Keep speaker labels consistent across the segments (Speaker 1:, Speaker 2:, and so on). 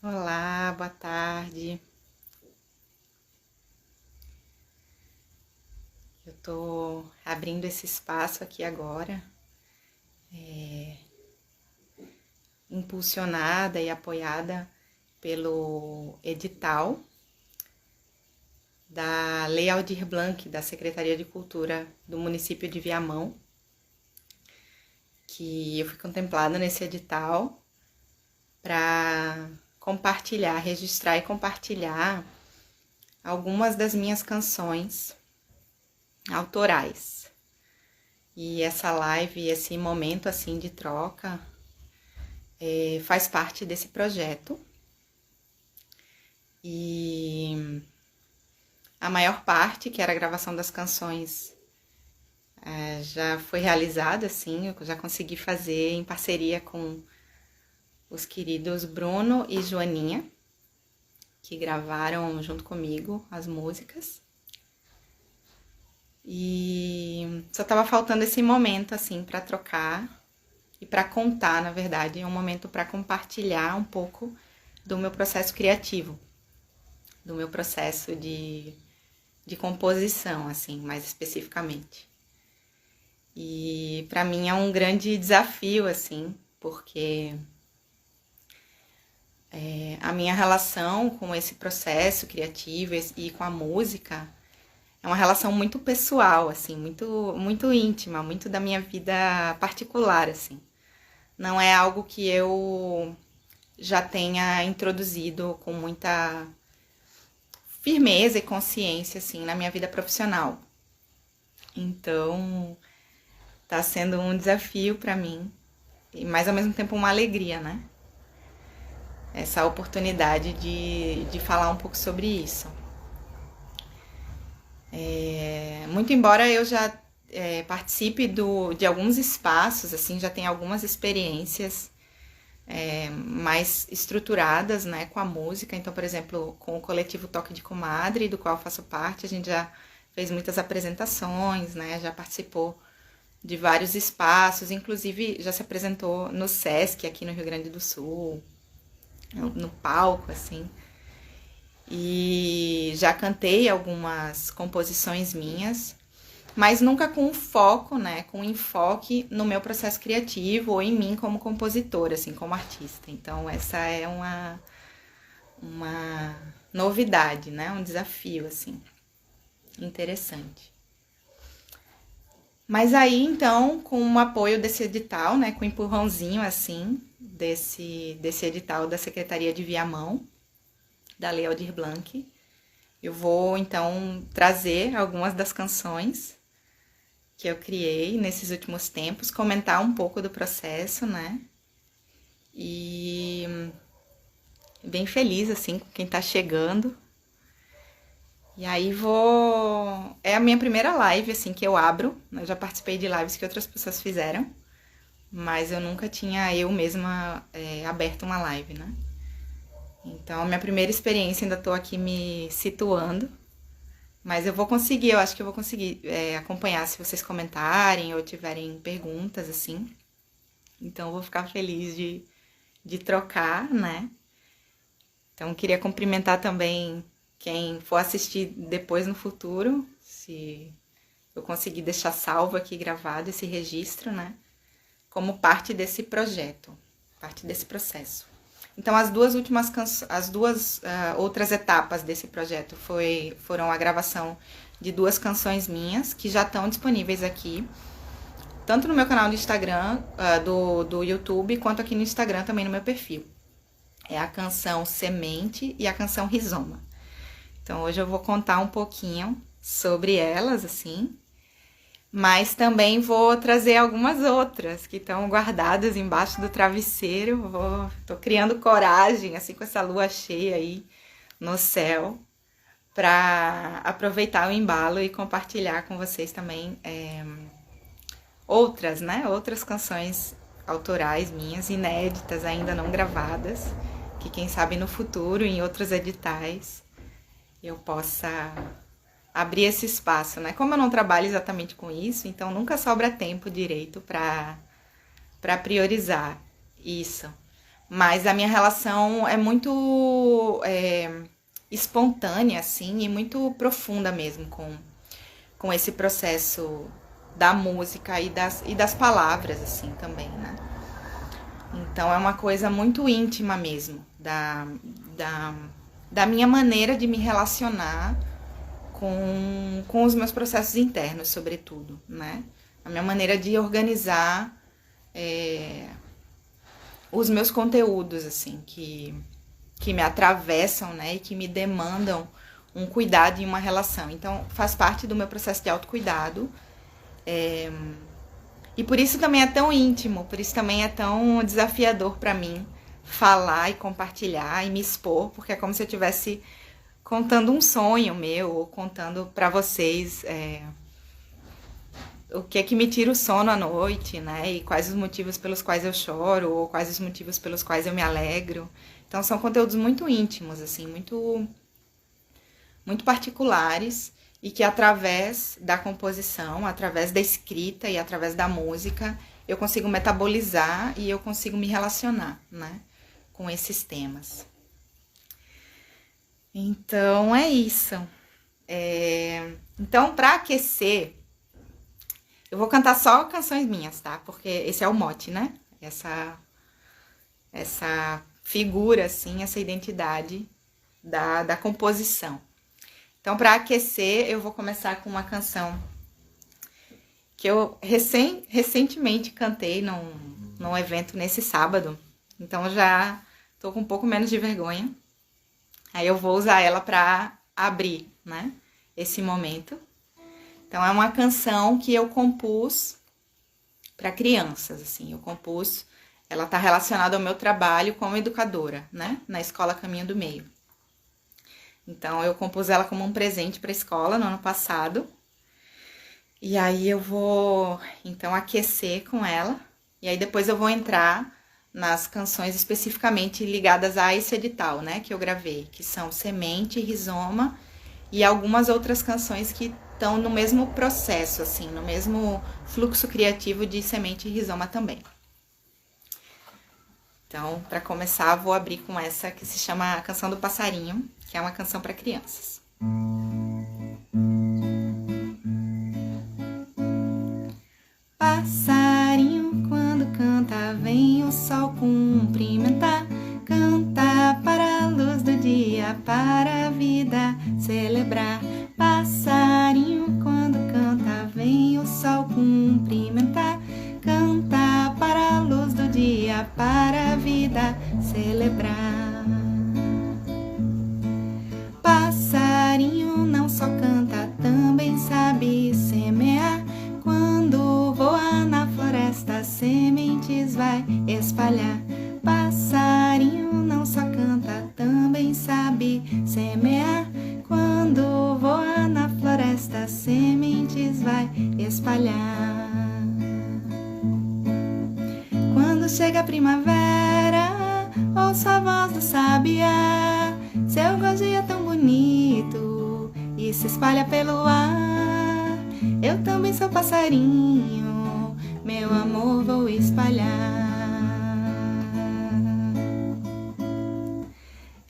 Speaker 1: Olá, boa tarde. Eu tô abrindo esse espaço aqui agora, impulsionada e apoiada pelo edital da Lei Aldir Blanc, da Secretaria de Cultura do município de Viamão, que eu fui contemplada nesse edital para compartilhar, registrar e compartilhar algumas das minhas canções autorais. E essa live, esse momento assim de troca, faz parte desse projeto. E a maior parte, que era a gravação das canções, já foi realizada, assim, eu já consegui fazer em parceria com os queridos Bruno e Joaninha, que gravaram junto comigo as músicas. E só tava faltando esse momento, assim, para trocar e para contar, na verdade, um momento para compartilhar um pouco do meu processo criativo, do meu processo de composição, assim, mais especificamente. E para mim é um grande desafio, assim, porque a minha relação com esse processo criativo e com a música é uma relação muito pessoal, assim, muito íntima, muito da minha vida particular, assim. Não é algo que eu já tenha introduzido com muita firmeza e consciência, assim, na minha vida profissional. Então, tá sendo um desafio para mim, mas ao mesmo tempo uma alegria, né? Essa oportunidade de falar um pouco sobre isso. Muito embora eu já participe de alguns espaços, assim, já tenho algumas experiências mais estruturadas, né, com a música. Então, por exemplo, com o coletivo Toque de Comadre, do qual eu faço parte, a gente já fez muitas apresentações, né, já participou de vários espaços, inclusive já se apresentou no Sesc, aqui no Rio Grande do Sul, no palco, assim. E já cantei algumas composições minhas, mas nunca com foco, né, com enfoque no meu processo criativo ou em mim como compositora, assim, como artista. Então essa é uma novidade, né, um desafio, assim, interessante. Mas aí, então, com o apoio desse edital, né, com o empurrãozinho, assim, desse edital da Secretaria de Viamão, da Lei Aldir Blanc, eu vou, então, trazer algumas das canções que eu criei nesses últimos tempos, comentar um pouco do processo, né? E bem feliz, assim, com quem tá chegando. E aí vou... É a minha primeira live, assim, que eu abro. Eu já participei de lives que outras pessoas fizeram, mas eu nunca tinha eu mesma aberto uma live, né? Então, a minha primeira experiência, ainda tô aqui me situando, mas eu vou conseguir, eu acho que eu vou conseguir acompanhar se vocês comentarem ou tiverem perguntas, assim. Então, eu vou ficar feliz de trocar, né? Então, queria cumprimentar também quem for assistir depois no futuro, se eu conseguir deixar salvo aqui gravado esse registro, né? Como parte desse projeto, parte desse processo. Então, as duas outras etapas desse projeto foram a gravação de 2 canções minhas, que já estão disponíveis aqui, tanto no meu canal do Instagram, do YouTube, quanto aqui no Instagram também no meu perfil. É a canção Semente e a canção Rizoma. Então, hoje eu vou contar um pouquinho sobre elas, assim, mas também vou trazer algumas outras que estão guardadas embaixo do travesseiro. Tô criando coragem, assim, com essa lua cheia aí no céu, para aproveitar o embalo e compartilhar com vocês também outras, né? Outras canções autorais minhas, inéditas, ainda não gravadas, que quem sabe no futuro, em outros editais, eu possa abrir esse espaço, né? Como eu não trabalho exatamente com isso, então nunca sobra tempo direito para priorizar isso. Mas a minha relação é muito espontânea, assim, e muito profunda mesmo com esse processo da música e das palavras, assim, também, né? Então é uma coisa muito íntima mesmo, da minha maneira de me relacionar com os meus processos internos, sobretudo, né? A minha maneira de organizar os meus conteúdos, assim, que me atravessam, né? E que me demandam um cuidado e uma relação. Então, faz parte do meu processo de autocuidado. E por isso também é tão íntimo, por isso também é tão desafiador para mim falar e compartilhar e me expor, porque é como se eu estivesse contando um sonho meu, ou contando para vocês o que é que me tira o sono à noite, né? E quais os motivos pelos quais eu choro, ou quais os motivos pelos quais eu me alegro. Então são conteúdos muito íntimos, assim, muito particulares, e que através da composição, através da escrita e através da música, eu consigo metabolizar e eu consigo me relacionar, né, com esses temas. Então é isso. Então, para aquecer, eu vou cantar só canções minhas, tá? Porque esse é o mote, né? Essa figura, assim, essa identidade da composição. Então, para aquecer, eu vou começar com uma canção que eu recentemente cantei num evento nesse sábado. Então, já tô com um pouco menos de vergonha. Aí eu vou usar ela para abrir, né, esse momento. Então, é uma canção que eu compus para crianças, assim. Eu compus, ela tá relacionada ao meu trabalho como educadora, né, na Escola Caminho do Meio. Então, eu compus ela como um presente para a escola no ano passado. E aí eu vou, então, aquecer com ela. E aí depois eu vou entrar nas canções especificamente ligadas a esse edital, né, que eu gravei, que são Semente, Rizoma e algumas outras canções que estão no mesmo processo, assim, no mesmo fluxo criativo de Semente e Rizoma também. Então, para começar, vou abrir com essa que se chama A Canção do Passarinho, que é uma canção para crianças. Passarinho, quando canta, vem o sol cumprimentar. Canta para a luz do dia, para a vida celebrar. Passarinho, quando canta, vem o sol cumprimentar. Canta para a luz do dia, para a vida celebrar. Passarinho não só canta, também sabe semear. Quando voa na floresta, sementes vai espalhar. Passarinho não só canta, também sabe semear. Quando voa na floresta, sementes vai espalhar. Quando chega a primavera, ouço a voz do sabiá. Seu gorjeio é tão bonito e se espalha pelo ar. Eu também sou passarinho, meu amor vou espalhar.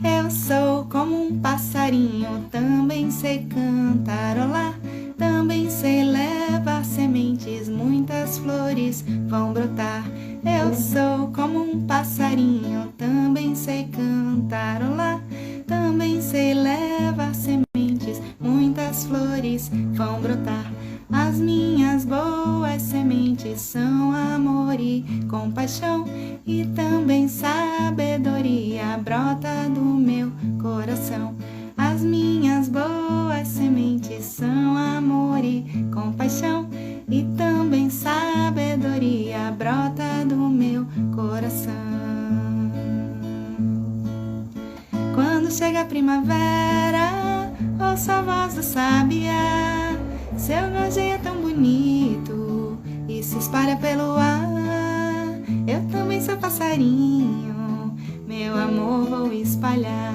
Speaker 1: Eu sou como um passarinho, também sei cantarolar. Também sei levar sementes, muitas flores vão brotar. Eu sou como um passarinho, também sei cantarolar. Também sei levar sementes, muitas flores vão brotar. As minhas boas sementes são amor e compaixão, e também sabedoria brota do meu coração. As minhas boas sementes são amor e compaixão, e também sabedoria brota do meu coração. Quando chega a primavera, ouço a voz do sabiá. Seu gorjeio é tão bonito e se espalha pelo ar. Eu também sou passarinho, meu amor vou espalhar.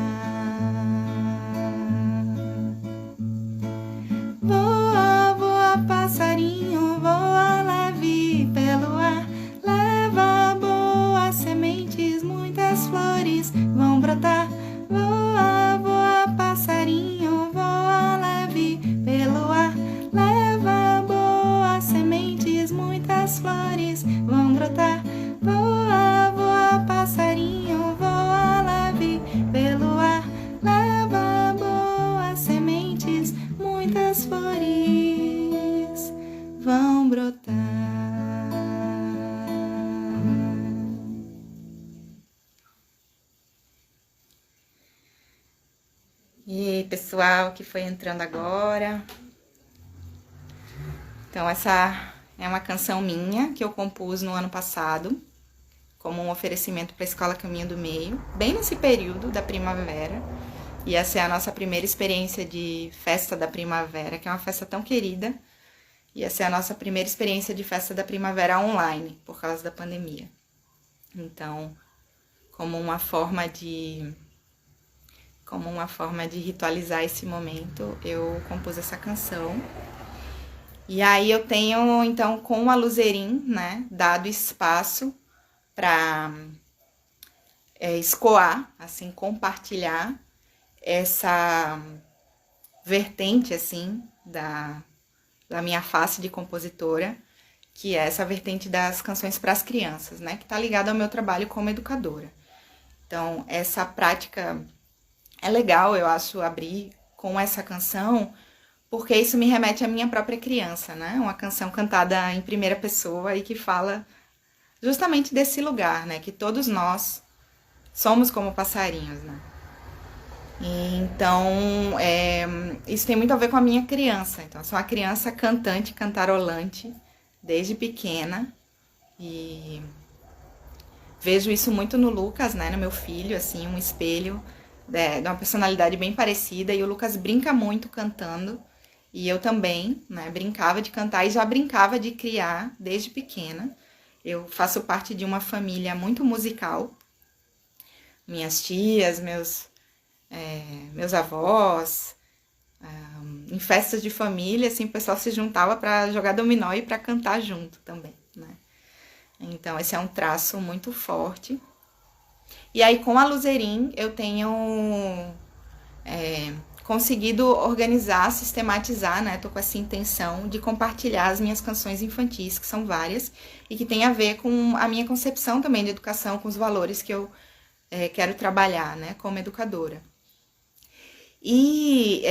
Speaker 1: Voa, voa, passarinho, voa leve pelo ar. Leva boas sementes, muitas pessoal que foi entrando agora. Então, essa é uma canção minha que eu compus no ano passado, como um oferecimento para a Escola Caminho do Meio, bem nesse período da primavera. E essa é a nossa primeira experiência de festa da primavera, que é uma festa tão querida. E essa é a nossa primeira experiência de festa da primavera online, por causa da pandemia. Então, como uma forma de ritualizar esse momento, eu compus essa canção. E aí eu tenho, então, com a Luzerim, né, dado espaço para escoar, assim, compartilhar essa vertente, assim, da minha face de compositora, que é essa vertente das canções para as crianças, né, que está ligada ao meu trabalho como educadora. Então, essa prática é legal, eu acho, abrir com essa canção, porque isso me remete à minha própria criança, né? Uma canção cantada em primeira pessoa e que fala justamente desse lugar, né? Que todos nós somos como passarinhos, né? Então, isso tem muito a ver com a minha criança. Então, eu sou uma criança cantante, cantarolante, desde pequena. E vejo isso muito no Lucas, né? No meu filho, assim, um espelho de uma personalidade bem parecida. E o Lucas brinca muito cantando. E eu também, né, brincava de cantar e já brincava de criar desde pequena. Eu faço parte de uma família muito musical. Minhas tias, meus avós, em festas de família, assim, o pessoal se juntava para jogar dominó e para cantar junto também, né? Então, esse é um traço muito forte. E aí, com a Luzerim, eu tenho conseguido organizar, sistematizar, né? Tô com essa intenção de compartilhar as minhas canções infantis, que são várias, e que tem a ver com a minha concepção também de educação, com os valores que eu quero trabalhar, né? Como educadora. E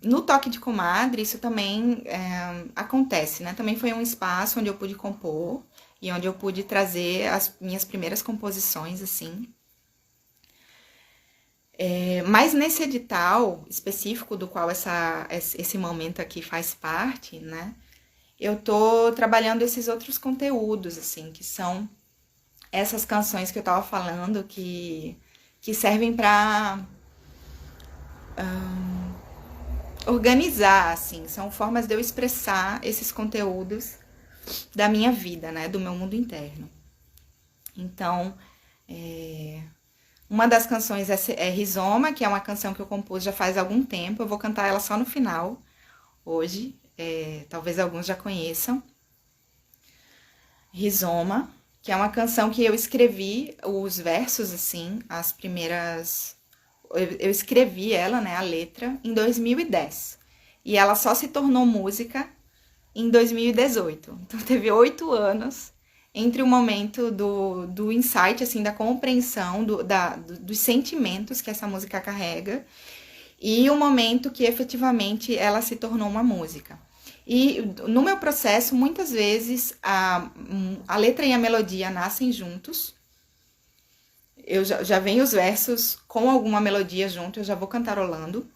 Speaker 1: no Toque de Comadre, isso também acontece, né? Também foi um espaço onde eu pude compor e onde eu pude trazer as minhas primeiras composições, assim. Mas nesse edital específico do qual esse momento aqui faz parte, né? Eu tô trabalhando esses outros conteúdos, assim, que são essas canções que eu tava falando, que servem para organizar, assim, são formas de eu expressar esses conteúdos da minha vida, né, do meu mundo interno. Então, uma das canções é Rizoma, que é uma canção que eu compus já faz algum tempo, eu vou cantar ela só no final, hoje, talvez alguns já conheçam. Rizoma, que é uma canção que eu escrevi os versos, assim, as primeiras... Eu escrevi ela, né, a letra, em 2010. E ela só se tornou música em 2018. Então, teve 8 anos entre o momento do insight, assim, da compreensão dos sentimentos que essa música carrega e o momento que, efetivamente, ela se tornou uma música. E no meu processo, muitas vezes, a letra e a melodia nascem juntos. Eu já venho os versos com alguma melodia junto, eu já vou cantarolando.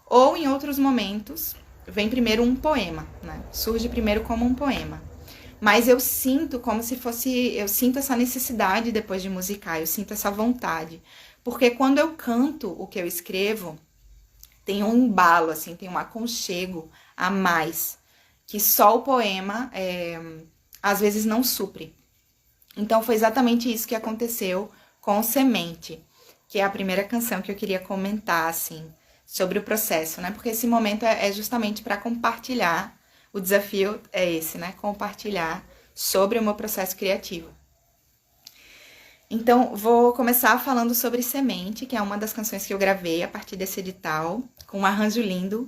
Speaker 1: Ou em outros momentos, vem primeiro um poema, né? Surge primeiro como um poema. Mas eu sinto como se fosse... Eu sinto essa necessidade depois de musicar, eu sinto essa vontade. Porque quando eu canto o que eu escrevo, tem um embalo, assim, tem um aconchego a mais, que só o poema, às vezes, não supre. Então, foi exatamente isso que aconteceu com Semente, que é a primeira canção que eu queria comentar, assim, sobre o processo, né? Porque esse momento é justamente para compartilhar, o desafio é esse, né? Compartilhar sobre o meu processo criativo. Então, vou começar falando sobre Semente, que é uma das canções que eu gravei a partir desse edital, com um arranjo lindo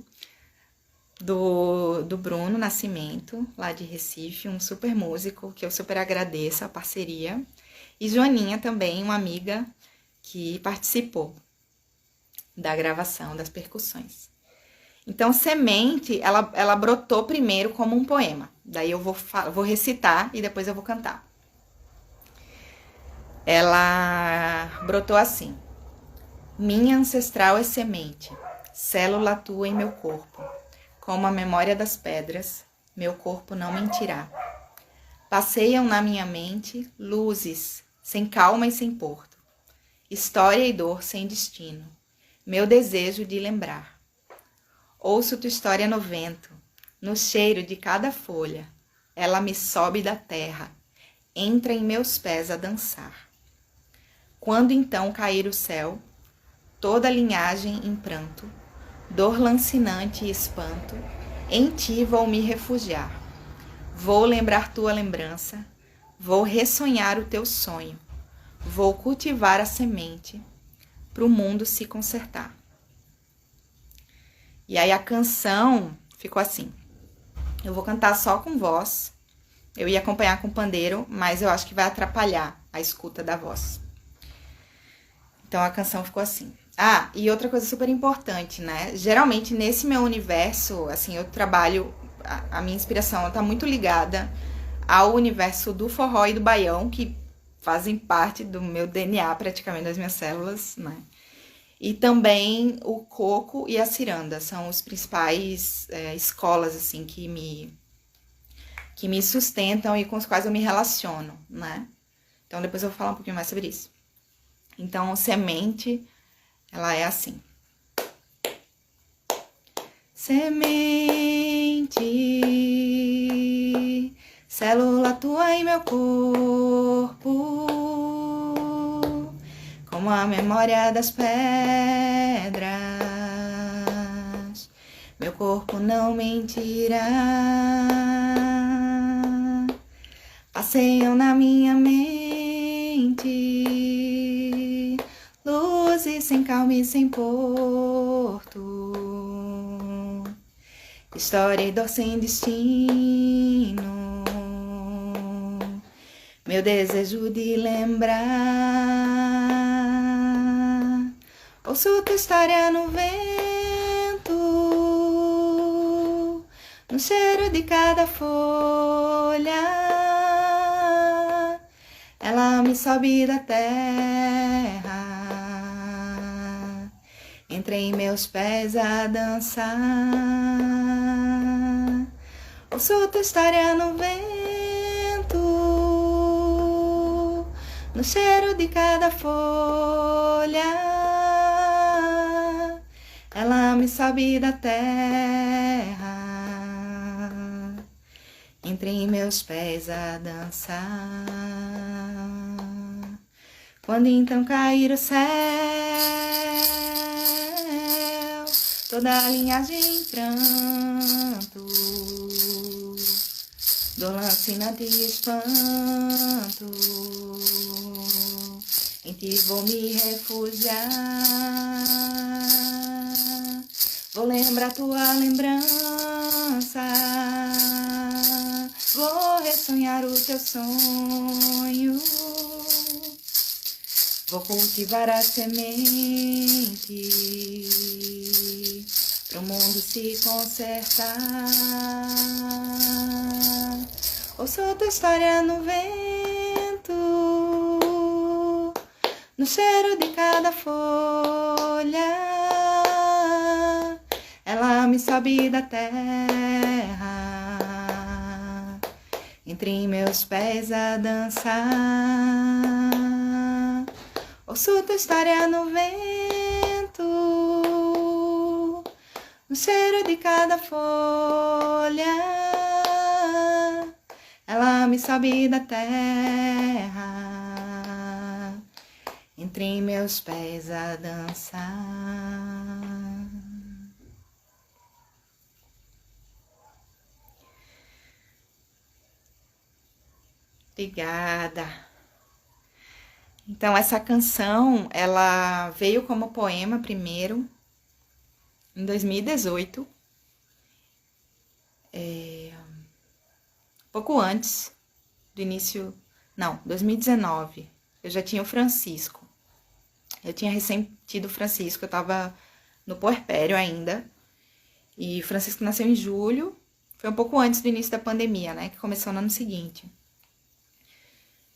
Speaker 1: do Bruno Nascimento, lá de Recife, um super músico, que eu super agradeço a parceria. E Joaninha também, uma amiga que participou da gravação, das percussões. Então, Semente, ela brotou primeiro como um poema. Daí eu vou recitar e depois eu vou cantar. Ela brotou assim: minha ancestral é semente, célula tua em meu corpo. Como a memória das pedras, meu corpo não mentirá. Passeiam na minha mente luzes, sem calma e sem porto. História e dor sem destino, meu desejo de lembrar. Ouço tua história no vento, no cheiro de cada folha. Ela me sobe da terra, entra em meus pés a dançar. Quando então cair o céu, toda a linhagem em pranto, dor lancinante e espanto, em ti vou me refugiar. Vou lembrar tua lembrança, vou ressonhar o teu sonho, vou cultivar a semente para o mundo se consertar. E aí a canção ficou assim. Eu vou cantar só com voz. Eu ia acompanhar com pandeiro, mas eu acho que vai atrapalhar a escuta da voz. Então a canção ficou assim. Ah, e outra coisa super importante, né? Geralmente nesse meu universo, assim, eu trabalho, a minha inspiração tá muito ligada ao universo do forró e do baião, que fazem parte do meu DNA, praticamente, das minhas células, né? E também o coco e a ciranda são os principais escolas, assim, que me sustentam e com os quais eu me relaciono, né? Então depois eu vou falar um pouquinho mais sobre isso. Então, semente, ela é assim. Semente, célula tua em meu corpo, como a memória das pedras, meu corpo não mentirá. Passeiam na minha mente luzes sem calma e sem porto, história e dor sem destino, meu desejo de lembrar. Ouço tua história no vento, no cheiro de cada folha. Ela me sobe da terra, entra em meus pés a dançar. Ouço tua história no vento, no cheiro de cada folha. Ela me sobe da terra, entra em meus pés a dançar. Quando então cair o céu, toda a linhagem em pranto, dor lancinante e espanto, em ti vou me refugiar. Vou lembrar tua lembrança, vou ressonhar o teu sonho, vou cultivar a semente pro mundo se consertar. Ouço tua história no vento, no cheiro de cada folha. Ela me sobe da terra, entre em meus pés a dançar. Ouço tua história no vento, no cheiro de cada folha. Ela me sobe da terra, entre em meus pés a dançar. Obrigada. Então, essa canção, ela veio como poema primeiro, em 2018, pouco antes do início, não, 2019, eu já tinha o Francisco. Eu tinha recém tido o Francisco, eu tava no puerpério ainda, e o Francisco nasceu em julho, foi um pouco antes do início da pandemia, né, que começou no ano seguinte.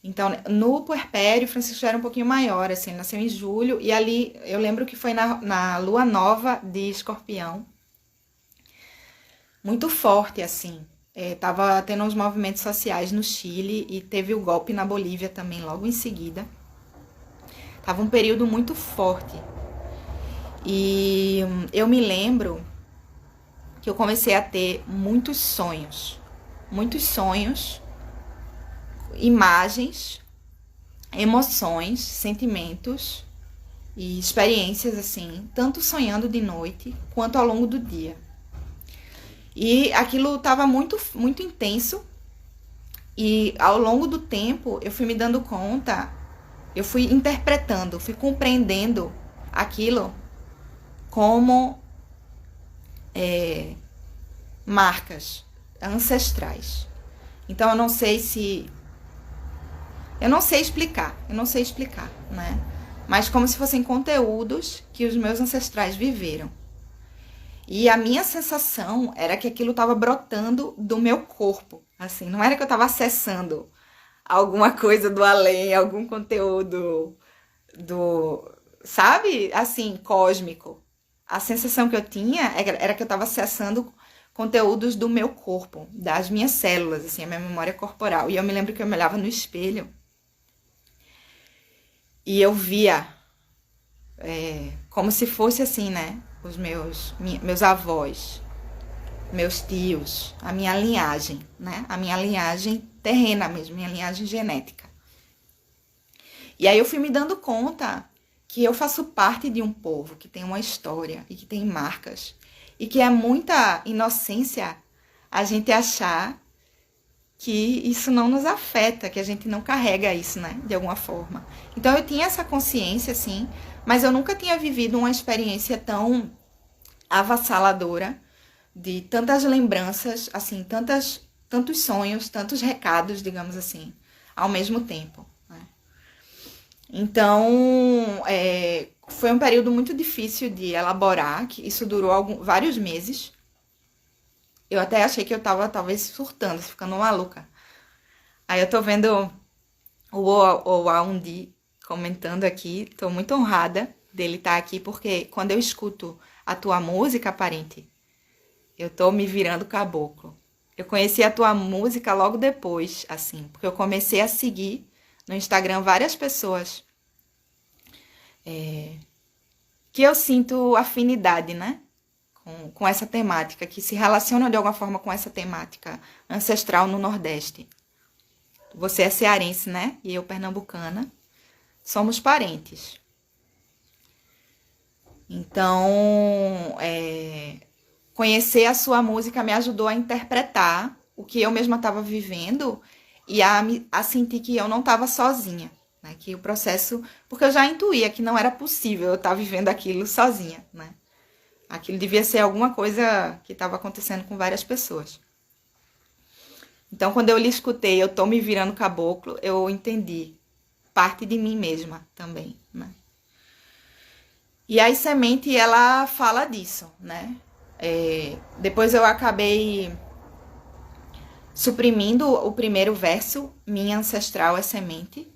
Speaker 1: Então, no puerpério, o Francisco já era um pouquinho maior, assim, ele nasceu em julho, e ali, eu lembro que foi na lua nova de Escorpião, muito forte, assim. Tava tendo uns movimentos sociais no Chile, e teve o golpe na Bolívia também, logo em seguida. Tava um período muito forte. E eu me lembro que eu comecei a ter muitos sonhos, imagens, emoções, sentimentos e experiências assim, tanto sonhando de noite quanto ao longo do dia. E aquilo estava muito, muito intenso, e ao longo do tempo eu fui me dando conta, eu fui interpretando, fui compreendendo aquilo como marcas ancestrais. Então eu não sei explicar, né? Mas como se fossem conteúdos que os meus ancestrais viveram. E a minha sensação era que aquilo estava brotando do meu corpo, assim, não era que eu estava acessando alguma coisa do além, algum conteúdo sabe, assim, cósmico. A sensação que eu tinha era que eu estava acessando conteúdos do meu corpo, das minhas células, assim, a minha memória corporal. E eu me lembro que eu me olhava no espelho e eu via como se fosse assim, né? Os meus avós, meus tios, a minha linhagem, né? A minha linhagem terrena mesmo, minha linhagem genética. E aí eu fui me dando conta que eu faço parte de um povo que tem uma história e que tem marcas. E que é muita inocência a gente achar que isso não nos afeta, que a gente não carrega isso, né, de alguma forma. Então eu tinha essa consciência, sim, mas eu nunca tinha vivido uma experiência tão avassaladora, de tantas lembranças, assim, tantos sonhos, tantos recados, digamos assim, ao mesmo tempo, né? Então, foi um período muito difícil de elaborar, que isso durou vários meses. Eu até achei que eu tava talvez surtando, ficando maluca. Aí eu tô vendo o Aundi comentando aqui, tô muito honrada dele estar aqui, porque quando eu escuto a tua música, Parente, eu tô me virando caboclo. Eu conheci a tua música logo depois, assim, porque eu comecei a seguir no Instagram várias pessoas que eu sinto afinidade, né? Com essa temática, que se relacionam de alguma forma com essa temática ancestral no Nordeste. Você é cearense, né? E eu pernambucana. Somos parentes. Então, conhecer a sua música me ajudou a interpretar o que eu mesma estava vivendo e a sentir que eu não estava sozinha. Né? Que o processo... Porque eu já intuía que não era possível eu estar vivendo aquilo sozinha, né? Aquilo devia ser alguma coisa que estava acontecendo com várias pessoas. Então, quando eu lhe escutei, eu tô me virando caboclo, eu entendi parte de mim mesma também, né? E a Semente, ela fala disso, né? Depois eu acabei suprimindo o primeiro verso, minha ancestral é semente,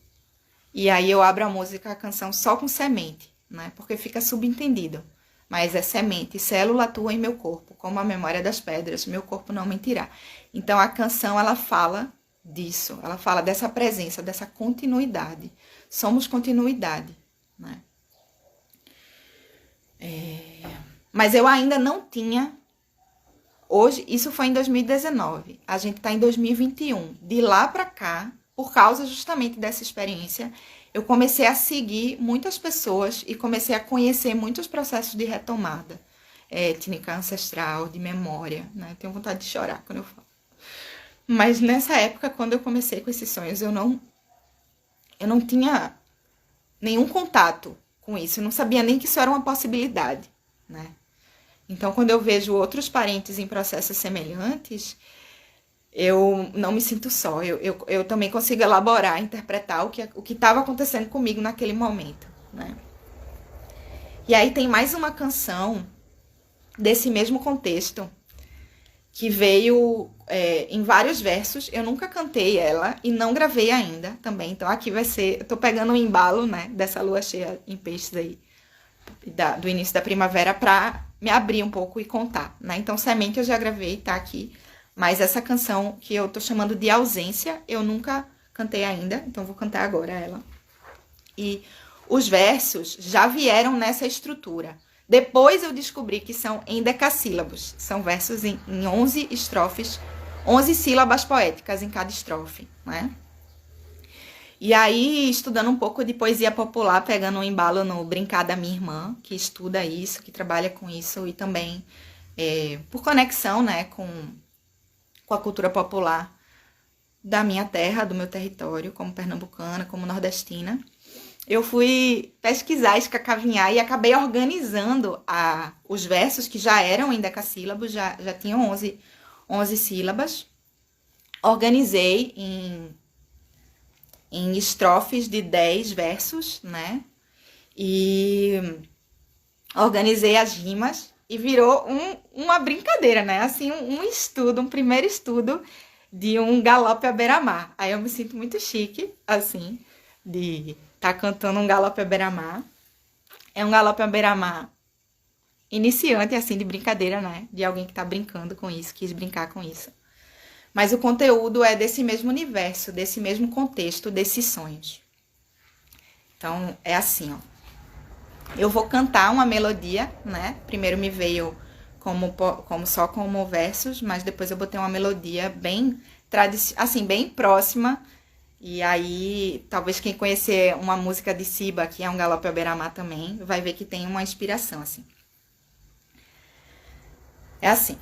Speaker 1: e aí eu abro a canção só com semente, né? Porque fica subentendido. Mas é semente, célula atua em meu corpo, como a memória das pedras, meu corpo não mentirá. Então a canção, ela fala disso, ela fala dessa presença, dessa continuidade. Somos continuidade, né? Mas eu ainda não tinha, hoje, isso foi em 2019, a gente tá em 2021. De lá pra cá, por causa justamente dessa experiência, eu comecei a seguir muitas pessoas e comecei a conhecer muitos processos de retomada étnica, ancestral, de memória, né? Eu tenho vontade de chorar quando eu falo. Mas nessa época, quando eu comecei com esses sonhos, eu não tinha nenhum contato com isso. Eu não sabia nem que isso era uma possibilidade, né? Então, quando eu vejo outros parentes em processos semelhantes, eu não me sinto só, eu também consigo elaborar, interpretar o que estava acontecendo comigo naquele momento, né? E aí tem mais uma canção desse mesmo contexto, que veio em vários versos. Eu nunca cantei ela e não gravei ainda também. Então aqui vai ser... Eu tô pegando o embalo, né, dessa lua cheia em peixes aí, do início da primavera, pra me abrir um pouco e contar, né? Então Semente eu já gravei, tá aqui. Mas essa canção que eu tô chamando de Ausência, eu nunca cantei ainda. Então vou cantar agora ela. E os versos já vieram nessa estrutura. Depois eu descobri que são em decassílabos. São versos em 11 estrofes, 11 sílabas poéticas em cada estrofe, né? E aí, estudando um pouco de poesia popular, pegando um embalo no Brincar da minha irmã, que estuda isso, que trabalha com isso, e também por conexão, né, com a cultura popular da minha terra, do meu território, como pernambucana, como nordestina. Eu fui pesquisar, escacavinhar e acabei organizando os versos que já eram em decassílabos, já tinham 11 sílabas. Organizei em estrofes de 10 versos, né? E organizei as rimas e virou uma brincadeira, né? Assim, um primeiro estudo de um galope à beira-mar. Aí eu me sinto muito chique, assim, de tá cantando um galope à beira-mar. É um galope à beira-mar iniciante, assim, de brincadeira, né? De alguém que tá brincando com isso, quis brincar com isso. Mas o conteúdo é desse mesmo universo, desse mesmo contexto, desses sonhos. Então, é assim, ó. Eu vou cantar uma melodia, né? Primeiro me veio só como versos, mas depois eu botei uma melodia bem assim, bem próxima. E aí, talvez quem conhecer uma música de Siba, que é um galope à beira-mar também, vai ver que tem uma inspiração, assim. É assim.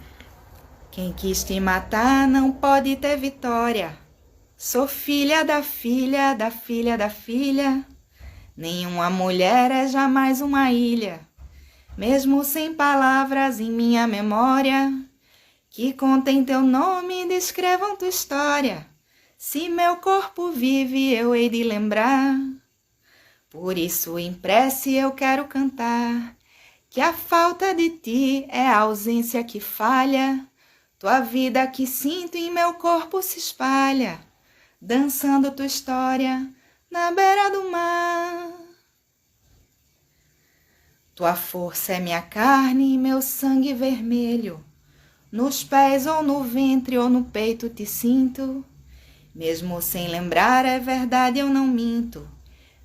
Speaker 1: Quem quis te matar não pode ter vitória. Sou filha da filha da filha da filha. Nenhuma mulher é jamais uma ilha. Mesmo sem palavras em minha memória, que contem teu nome e descrevam tua história. Se meu corpo vive, eu hei de lembrar. Por isso, em prece, eu quero cantar, que a falta de ti é a ausência que falha. Tua vida que sinto em meu corpo se espalha, dançando tua história na beira do mar. Tua força é minha carne e meu sangue vermelho. Nos pés ou no ventre ou no peito te sinto. Mesmo sem lembrar, é verdade, eu não minto.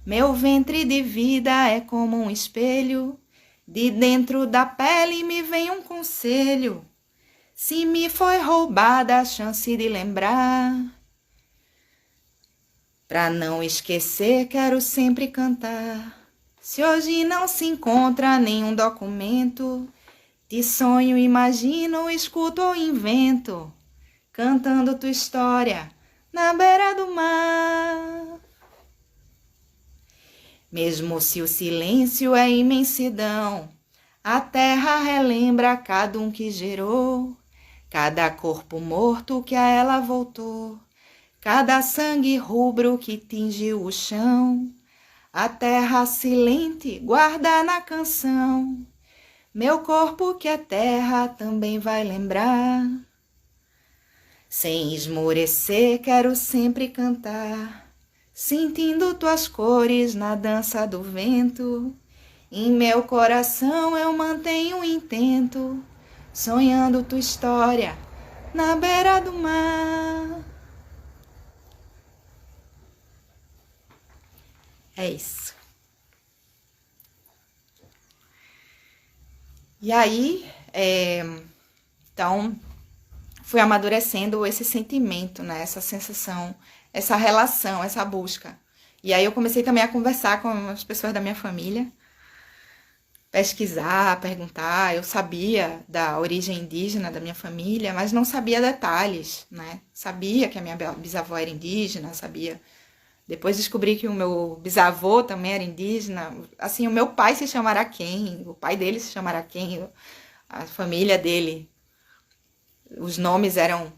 Speaker 1: Meu ventre de vida é como um espelho. De dentro da pele me vem um conselho. Se me foi roubada a chance de lembrar. Pra não esquecer, quero sempre cantar. Se hoje não se encontra nenhum documento, de sonho, imagino, escuto ou invento, cantando tua história na beira do mar. Mesmo se o silêncio é imensidão, a terra relembra cada um que gerou, cada corpo morto que a ela voltou, cada sangue rubro que tingiu o chão, a terra silente guarda na canção. Meu corpo que é terra também vai lembrar. Sem esmorecer, quero sempre cantar, sentindo tuas cores na dança do vento. Em meu coração eu mantenho um intento, sonhando tua história na beira do mar. É isso. E aí, então, fui amadurecendo esse sentimento, né? Essa sensação, essa relação, essa busca. E aí eu comecei também a conversar com as pessoas da minha família, pesquisar, perguntar. Eu sabia da origem indígena da minha família, mas não sabia detalhes, né? Sabia que a minha bisavó era indígena, sabia. Depois descobri que o meu bisavô também era indígena. Assim, o meu pai se chama Araquém, o pai dele se chama Araquém, a família dele, os nomes eram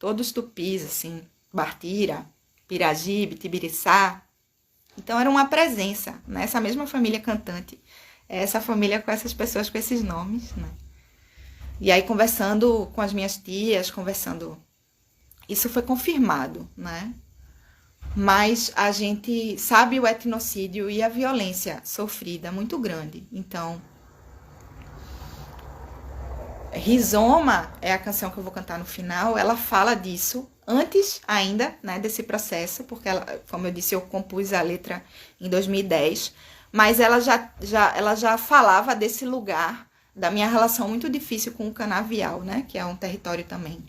Speaker 1: todos tupis, assim, Bartira, Piragibe, Tibiriçá. Então era uma presença, né? Essa mesma família cantante, essa família com essas pessoas com esses nomes, né? E aí, conversando com as minhas tias, isso foi confirmado, né? Mas a gente sabe o etnocídio e a violência sofrida muito grande. Então, Rizoma é a canção que eu vou cantar no final. Ela fala disso antes ainda, né, desse processo, porque ela, como eu disse, eu compus a letra em 2010, mas ela já falava desse lugar, da minha relação muito difícil com o canavial, né, que é um território também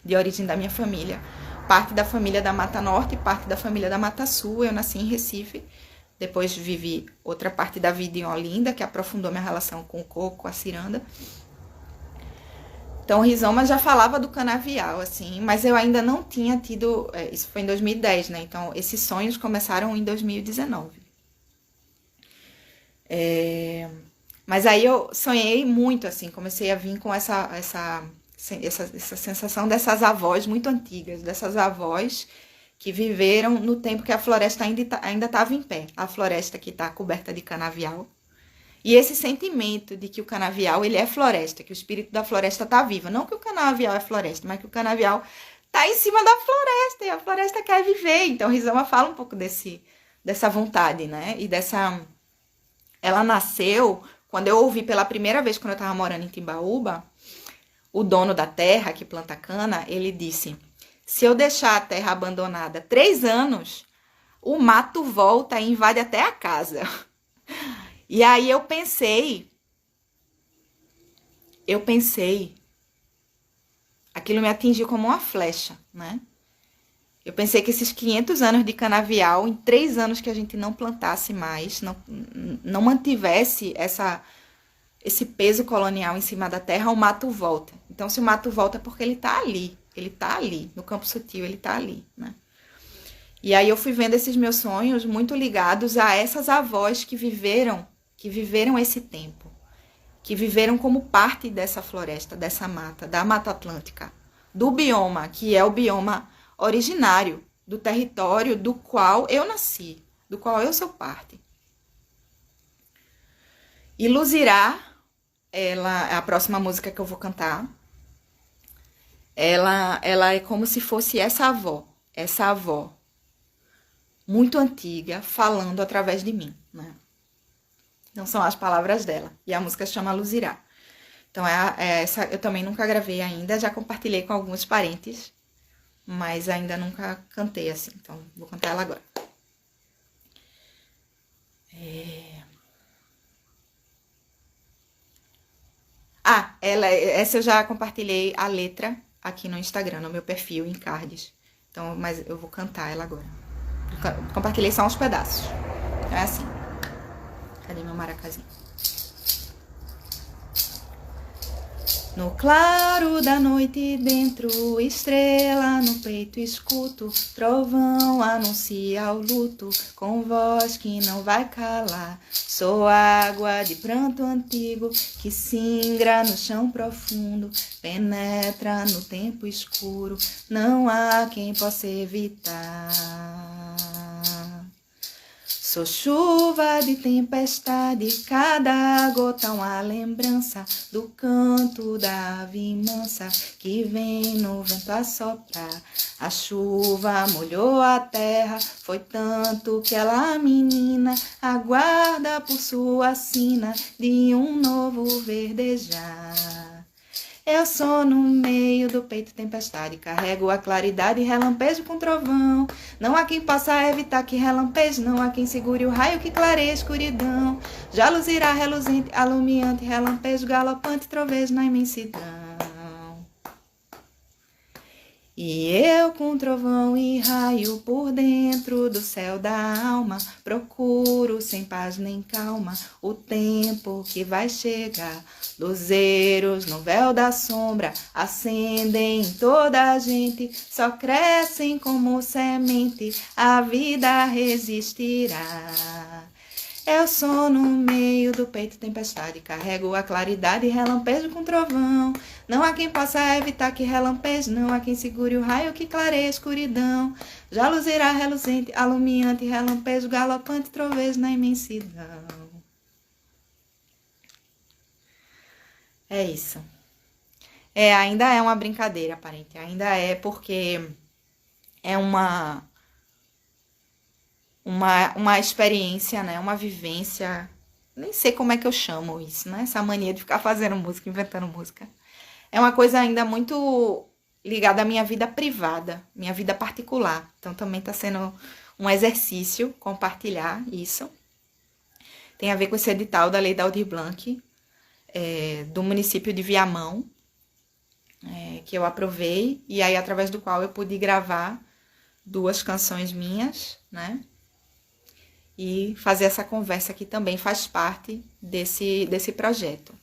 Speaker 1: de origem da minha família. Parte da família da Mata Norte e parte da família da Mata Sul. Eu nasci em Recife, depois vivi outra parte da vida em Olinda, que aprofundou minha relação com o coco, a ciranda. Então, o Rizoma já falava do canavial, assim, mas eu ainda não tinha tido... isso foi em 2010, né? Então, esses sonhos começaram em 2019. Mas aí eu sonhei muito, assim, comecei a vir com essa sensação dessas avós muito antigas, dessas avós que viveram no tempo que a floresta ainda estava em pé, a floresta que está coberta de canavial. E esse sentimento de que o canavial, ele é floresta, que o espírito da floresta está vivo. Não que o canavial é floresta, mas que o canavial está em cima da floresta, e a floresta quer viver. Então, Rizoma fala um pouco dessa vontade, né? E dessa... Ela nasceu, quando eu ouvi pela primeira vez, quando eu estava morando em Timbaúba, o dono da terra, que planta cana, ele disse: se eu deixar a terra abandonada 3 anos, o mato volta e invade até a casa. E aí eu pensei, aquilo me atingiu como uma flecha, né? Eu pensei que esses 500 anos de canavial, em 3 anos que a gente não plantasse mais, não mantivesse esse peso colonial em cima da terra, o mato volta. Então, se o mato volta é porque ele tá ali, no campo sutil, ele tá ali, né? E aí eu fui vendo esses meus sonhos muito ligados a essas avós que viveram esse tempo, que viveram como parte dessa floresta, dessa mata, da Mata Atlântica, do bioma, que é o bioma originário do território do qual eu nasci, do qual eu sou parte. E Luzirá, ela é a próxima música que eu vou cantar. Ela é como se fosse essa avó muito antiga falando através de mim, né? Então são as palavras dela. E a música se chama Luzirá. Então essa eu também nunca gravei ainda, já compartilhei com alguns parentes, mas ainda nunca cantei assim. Então vou cantar ela agora. Essa eu já compartilhei a letra aqui no Instagram, no meu perfil, em cards. Então, mas eu vou cantar ela agora. Compartilhei só uns pedaços. Então é assim. Cadê meu maracazinho? No claro da noite dentro, estrela no peito escuto, trovão anuncia o luto, com voz que não vai calar. Sou água de pranto antigo, que singra no chão profundo, penetra no tempo escuro, não há quem possa evitar. Sou chuva de tempestade, cada gota uma lembrança do canto da ave mansa que vem no vento a soprar. A chuva molhou a terra, foi tanto que ela, menina, aguarda por sua sina de um novo verdejar. Eu sou no meio do peito tempestade, carrego a claridade e relampejo com trovão. Não há quem possa evitar que relampeje, não há quem segure o raio que clareia a escuridão. Já luzirá reluzente, alumiante, relampejo galopante, trovejo na imensidão. E eu com trovão e raio por dentro do céu da alma, procuro sem paz nem calma o tempo que vai chegar. Luzeiros no véu da sombra acendem em toda a gente, só crescem como semente, a vida resistirá. Eu sou no meio do peito tempestade, carrego a claridade e relampejo com trovão. Não há quem possa evitar que relampeje, não há quem segure o raio que clareia a escuridão. Já luzirá reluzente, alumiante, relampejo galopante, trovejo na imensidão. É isso. Ainda é uma brincadeira, parente. Ainda é porque é uma experiência, né? Uma vivência. Nem sei como é que eu chamo isso, né? Essa mania de ficar fazendo música, inventando música. É uma coisa ainda muito ligada à minha vida privada, minha vida particular. Então também está sendo um exercício compartilhar isso. Tem a ver com esse edital da Lei da Aldir Blanc, do município de Viamão, que eu aprovei, e aí através do qual eu pude gravar 2 canções minhas, né? E fazer essa conversa que também faz parte desse projeto.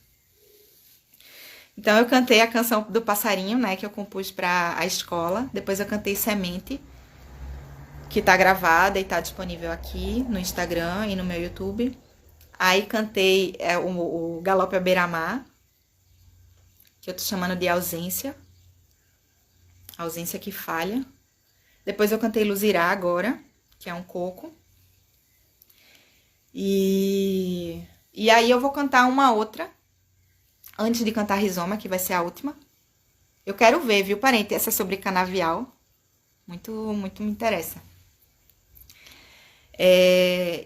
Speaker 1: Então eu cantei a canção do Passarinho, né, que eu compus para a escola. Depois eu cantei Semente, que tá gravada e tá disponível aqui no Instagram e no meu YouTube. Aí cantei o Galope à Beira-Mar, que eu tô chamando de Ausência. Ausência que falha. Depois eu cantei Luzirá agora, que é um coco. E aí eu vou cantar uma outra, antes de cantar Rizoma, que vai ser a última. Eu quero ver, viu, parente? Essa sobre canavial. Muito, muito me interessa.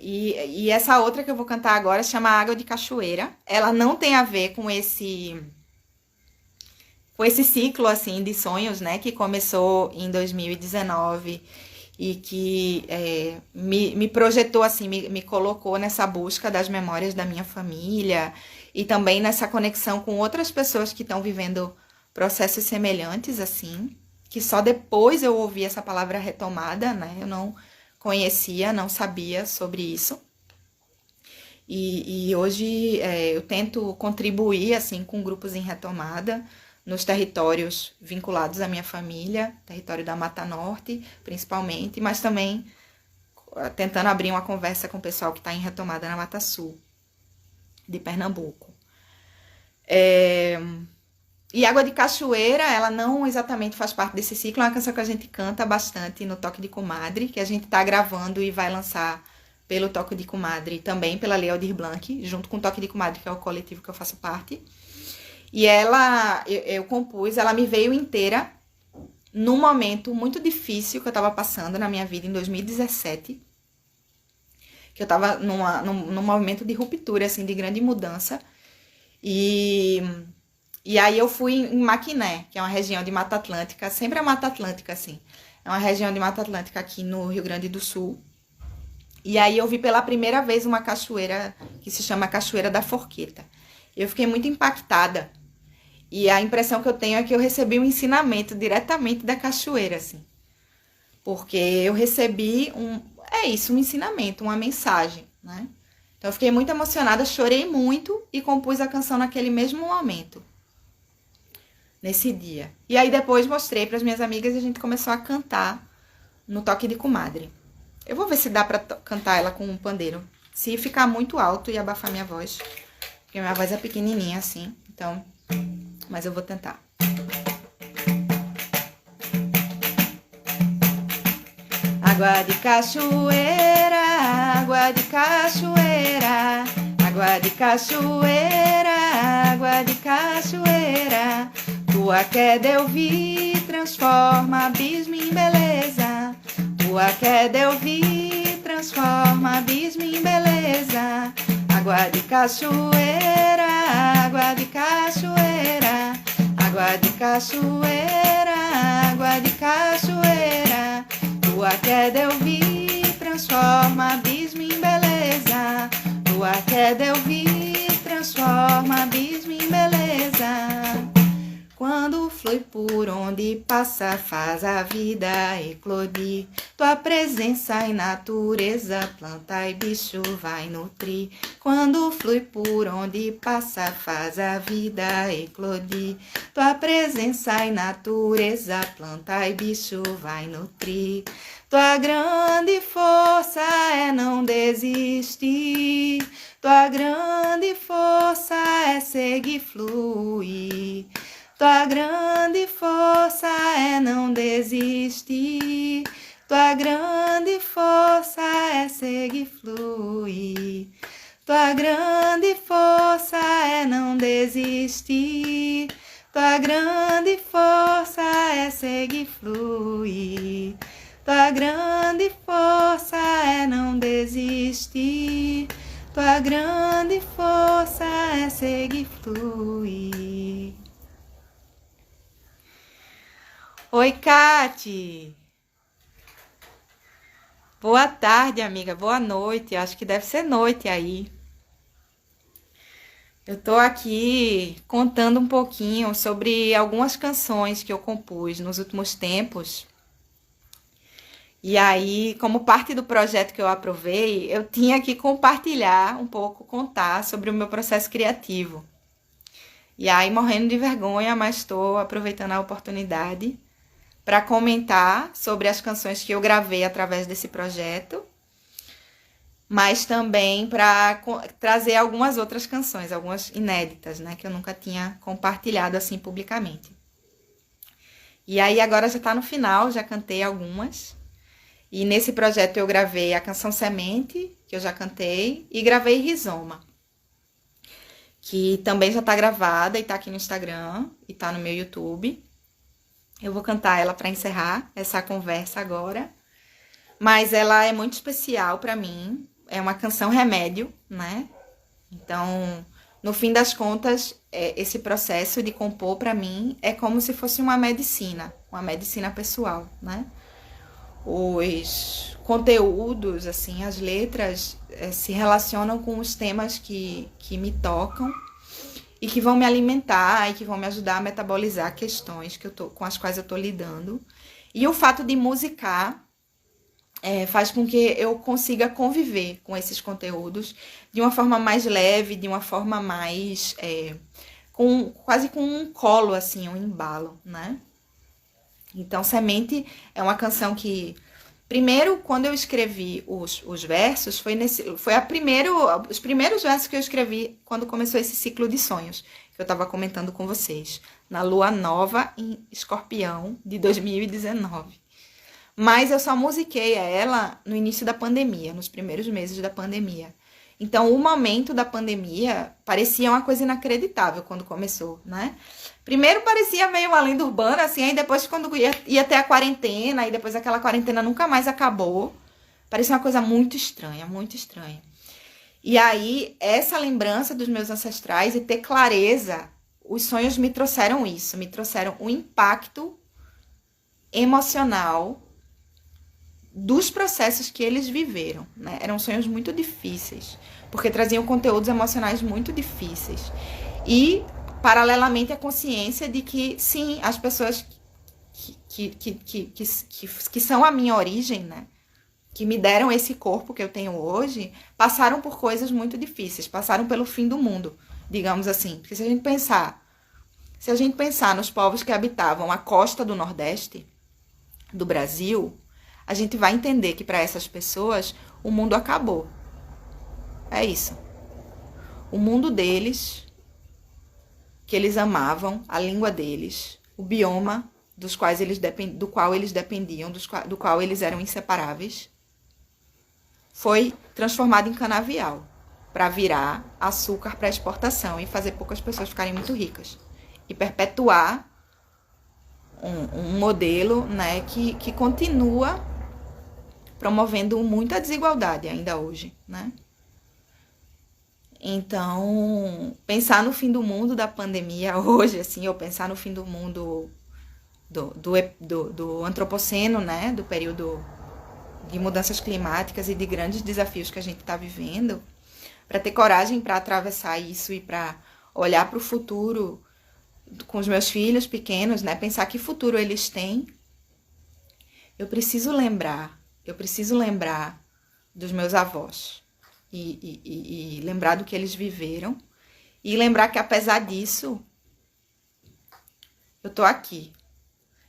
Speaker 1: E essa outra que eu vou cantar agora chama Água de Cachoeira. Ela não tem a ver com esse ciclo, assim, de sonhos, né? Que começou em 2019 e que me projetou, assim, me colocou nessa busca das memórias da minha família e também nessa conexão com outras pessoas que estão vivendo processos semelhantes, assim, que só depois eu ouvi essa palavra retomada, né? Eu não conhecia, não sabia sobre isso. E hoje eu tento contribuir, assim, com grupos em retomada, nos territórios vinculados à minha família, território da Mata Norte, principalmente, mas também tentando abrir uma conversa com o pessoal que está em retomada na Mata Sul, de Pernambuco. E Água de Cachoeira, ela não exatamente faz parte desse ciclo, é uma canção que a gente canta bastante no Toque de Comadre, que a gente está gravando e vai lançar pelo Toque de Comadre, também pela Lei Aldir Blanc, junto com o Toque de Comadre, que é o coletivo que eu faço parte. E eu compus, ela me veio inteira num momento muito difícil que eu tava passando na minha vida em 2017. Que eu tava num momento de ruptura, assim, de grande mudança. E aí eu fui em Maquiné, que é uma região de Mata Atlântica, sempre a Mata Atlântica, assim. É uma região de Mata Atlântica aqui no Rio Grande do Sul. E aí eu vi pela primeira vez uma cachoeira que se chama Cachoeira da Forqueta. Eu fiquei muito impactada. E a impressão que eu tenho é que eu recebi um ensinamento diretamente da cachoeira, assim. Porque eu recebi um ensinamento, uma mensagem, né? Então eu fiquei muito emocionada, chorei muito e compus a canção naquele mesmo momento. Nesse dia. E aí depois mostrei para as minhas amigas e a gente começou a cantar no Toque de Comadre. Eu vou ver se dá para cantar ela com um pandeiro. Se ficar muito alto e abafar minha voz. Porque minha voz é pequenininha assim, então... Mas eu vou tentar. Água de cachoeira, água de cachoeira, água de cachoeira, água de cachoeira. Tua queda eu vi, transforma abismo em beleza. Tua queda eu vi, transforma abismo em beleza. Água de cachoeira, água de cachoeira, água de cachoeira, água de cachoeira. Tua queda eu vi, transforma abismo em beleza. Tua queda eu vi, transforma abismo em beleza. Quando flui por onde passa, faz a vida eclodir. Tua presença e natureza, planta e bicho vai nutrir. Quando flui por onde passa, faz a vida eclodir. Tua presença e natureza, planta e bicho vai nutrir. Tua grande força é não desistir. Tua grande força é seguir fluir. Tua grande força é não desistir. Tua grande força é seguir fluir. Tua grande força é não desistir. Tua grande força é seguir fluir. Tua grande força é não desistir. Tua grande força é seguir fluir. Oi, Kati. Boa tarde, amiga. Boa noite. Acho que deve ser noite aí. Eu tô aqui contando um pouquinho sobre algumas canções que eu compus nos últimos tempos. E aí, como parte do projeto que eu aprovei, eu tinha que compartilhar um pouco, contar sobre o meu processo criativo. E aí, morrendo de vergonha, mas estou aproveitando a oportunidade para comentar sobre as canções que eu gravei através desse projeto, mas também para trazer algumas outras canções, algumas inéditas, né, que eu nunca tinha compartilhado assim publicamente. E aí agora já está no final, já cantei algumas. E nesse projeto eu gravei a canção Semente, que eu já cantei, e gravei Rizoma, que também já está gravada e está aqui no Instagram e está no meu YouTube. Eu vou cantar ela para encerrar essa conversa agora. Mas ela é muito especial para mim. É uma canção remédio, né? Então, no fim das contas, esse processo de compor para mim é como se fosse uma medicina pessoal, né? Os conteúdos, assim, as letras se relacionam com os temas que me tocam e que vão me alimentar e que vão me ajudar a metabolizar questões com as quais eu tô lidando. E o fato de musicar faz com que eu consiga conviver com esses conteúdos de uma forma mais leve, de uma forma mais... quase com um colo, assim, um embalo, né? Então, Semente é uma canção que... Primeiro, quando eu escrevi os versos, os primeiros versos que eu escrevi quando começou esse ciclo de sonhos, que eu estava comentando com vocês, na Lua Nova em Escorpião, de 2019. Mas eu só musiquei ela no início da pandemia, nos primeiros meses da pandemia. Então, o momento da pandemia parecia uma coisa inacreditável quando começou, né? Primeiro parecia meio uma lenda urbana, assim, aí depois quando ia ter a quarentena, aí depois aquela quarentena nunca mais acabou. Parecia uma coisa muito estranha, muito estranha. E aí, essa lembrança dos meus ancestrais e ter clareza, os sonhos me trouxeram isso, me trouxeram um impacto emocional dos processos que eles viveram, né? Eram sonhos muito difíceis, porque traziam conteúdos emocionais muito difíceis. E, paralelamente, a consciência de que, sim, as pessoas que são a minha origem, né? Que me deram esse corpo que eu tenho hoje, passaram por coisas muito difíceis, passaram pelo fim do mundo, digamos assim. Porque se a gente pensar nos povos que habitavam a costa do Nordeste do Brasil, a gente vai entender que para essas pessoas o mundo acabou. É isso. O mundo deles, que eles amavam, a língua deles, o bioma do qual eles dependiam, do qual eles eram inseparáveis, foi transformado em canavial para virar açúcar para exportação e fazer poucas pessoas ficarem muito ricas. E perpetuar um modelo, né, que continua promovendo muita desigualdade ainda hoje, né? Então, pensar no fim do mundo da pandemia hoje, assim, ou pensar no fim do mundo do antropoceno, né, do período de mudanças climáticas e de grandes desafios que a gente está vivendo, para ter coragem para atravessar isso e para olhar para o futuro com os meus filhos pequenos, né, pensar que futuro eles têm, eu preciso lembrar dos meus avós e lembrar do que eles viveram e lembrar que, apesar disso, eu tô aqui.